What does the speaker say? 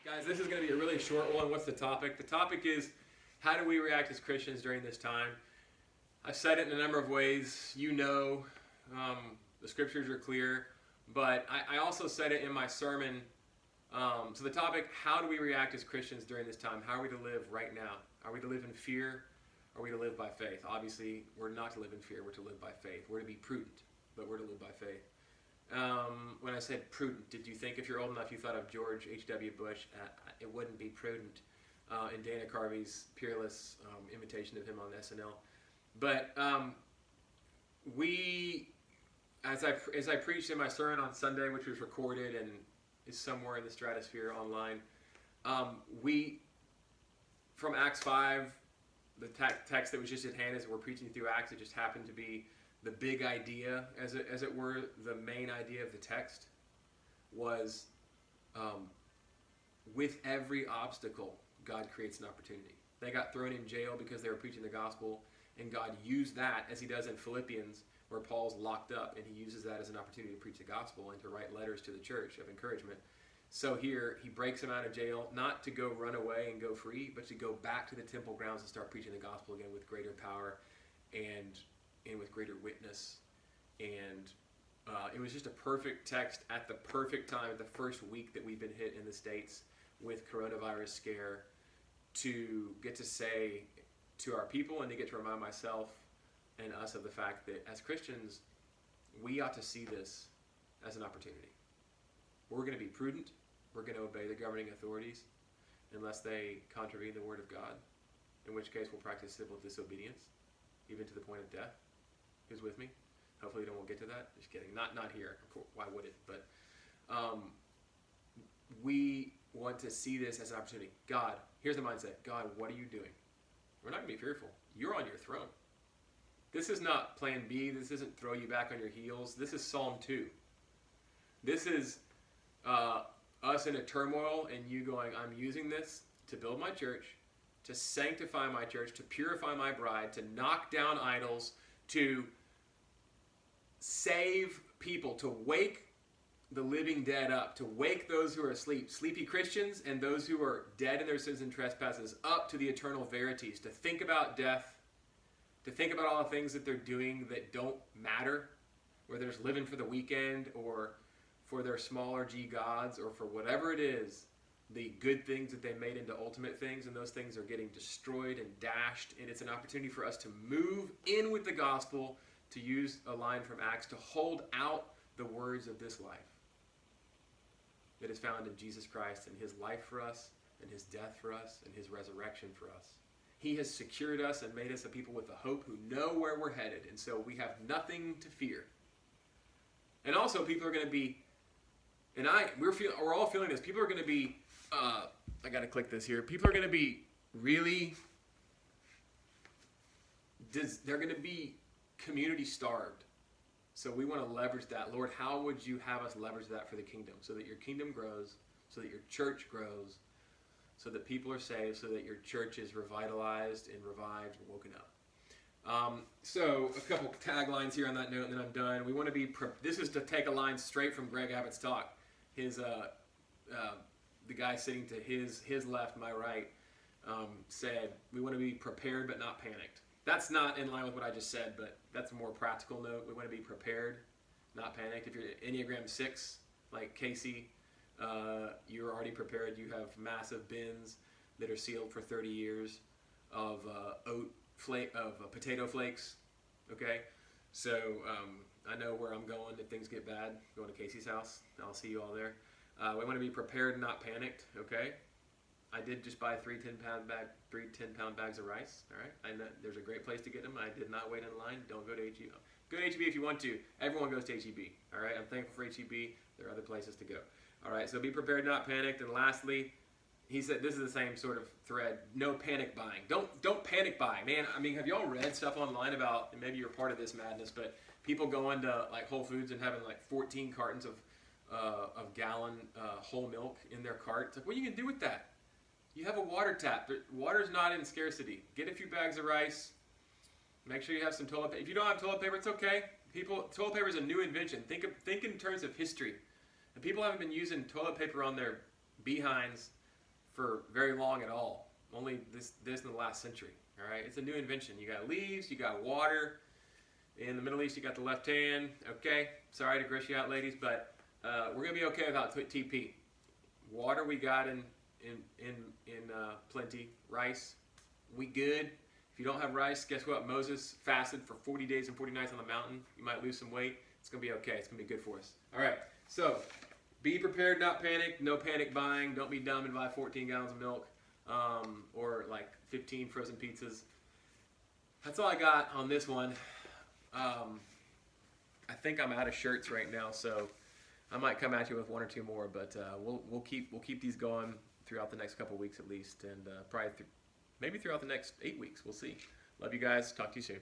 Guys, this is going to be a really short one. What's the topic? The topic is, how do we react as Christians during this time? I've said it in a number of ways. The scriptures are clear, but I also said it in my sermon. So the topic, how do we react as Christians during this time? How are we to live right now? Are we to live in fear? Are we to live by faith? Obviously, we're not to live in fear. We're to live by faith. We're to be prudent, but we're to live by faith. When I said prudent, did you think, if you're old enough, you thought of George H.W. Bush? It wouldn't be prudent in Dana Carvey's peerless imitation of him on SNL. But as I preached in my sermon on Sunday, which was recorded and is somewhere in the stratosphere online, from Acts 5, the text that was just at hand as we're preaching through Acts, it just happened to be the big idea, as it were, the main idea of the text was, with every obstacle, God creates an opportunity. They got thrown in jail because they were preaching the gospel, and God used that, as he does in Philippians, where Paul's locked up, and he uses that as an opportunity to preach the gospel and to write letters to the church of encouragement. So here, he breaks them out of jail, not to go run away and go free, but to go back to the temple grounds and start preaching the gospel again with greater power and with greater witness. And it was just a perfect text at the perfect time, the first week that we've been hit in the States with coronavirus scare, to get to say to our people and to get to remind myself and us of the fact that as Christians, we ought to see this as an opportunity. We're going to be prudent. We're going to obey the governing authorities unless they contravene the word of God, in which case we'll practice civil disobedience, even to the point of death. Who's with me? Hopefully we won't get to that. Just kidding. Not here. Of course, why would it? But we want to see this as an opportunity. God, here's the mindset. God, what are you doing? We're not going to be fearful. You're on your throne. This is not plan B. This isn't throw you back on your heels. This is Psalm 2. This is us in a turmoil and you going, I'm using this to build my church, to sanctify my church, to purify my bride, to knock down idols, to save people, to wake the living dead up, to wake those who are asleep, sleepy Christians and those who are dead in their sins and trespasses, up to the eternal verities, to think about death, to think about all the things that they're doing that don't matter, whether it's living for the weekend or for their smaller g gods or for whatever it is, the good things that they made into ultimate things, and those things are getting destroyed and dashed, and it's an opportunity for us to move in with the gospel, to use a line from Acts, to hold out the words of this life that is found in Jesus Christ and his life for us and his death for us and his resurrection for us. He has secured us and made us a people with a hope who know where we're headed, and so we have nothing to fear. And also people are going to be, and we're all feeling this, people are going to be, I got to click this here, people are going to be really, they're going to be community starved. So we want to leverage that. Lord, how would you have us leverage that for the kingdom? So that your kingdom grows, so that your church grows, so that people are saved, so that your church is revitalized and revived and woken up. So a couple taglines here on that note, and then I'm done. We want to be, this is to take a line straight from Greg Abbott's talk. His, the guy sitting to his left, my right, said, we want to be prepared but not panicked. That's not in line with what I just said, but that's a more practical note. We want to be prepared, not panicked. If you're Enneagram 6, like Casey, you're already prepared. You have massive bins that are sealed for 30 years of potato flakes. Okay, so I know where I'm going if things get bad. Going to Casey's house. I'll see you all there. We want to be prepared, not panicked. Okay. I did just buy three 10-pound bags of rice. All right, I know there's a great place to get them. I did not wait in line. Don't go to HEB. Go to HEB if you want to. Everyone goes to HEB. All right, I'm thankful for HEB. There are other places to go. All right, so be prepared, not panicked. And lastly, he said this is the same sort of thread. No panic buying. Don't panic buy, man. I mean, have y'all read stuff online about? And maybe you're part of this madness, but people going to like Whole Foods and having like 14 cartons of gallon whole milk in their cart. It's like, what are you gonna do with that? You have a water tap. Water's not in scarcity. Get a few bags of rice. Make sure you have some toilet paper. If you don't have toilet paper, it's okay. Toilet paper is a new invention. Think in terms of history. And people haven't been using toilet paper on their behinds for very long at all. Only this in the last century. All right, it's a new invention. You got leaves, you got water. In the Middle East, you got the left hand. Okay, sorry to gross you out, ladies, but we're gonna be okay without TP. Water we got in plenty. Rice, we good. If you don't have rice, guess what? Moses fasted for 40 days and 40 nights on the mountain. You might lose some weight. It's gonna be okay. It's gonna be good for us. All right, so be prepared, not panic. No panic buying. Don't be dumb and buy 14 gallons of milk or like 15 frozen pizzas. That's all I got on this one. I think I'm out of shirts right now, so I might come at you with one or two more, but we'll keep these going throughout the next couple weeks at least, and probably maybe throughout the next 8 weeks. We'll see. Love you guys. Talk to you soon.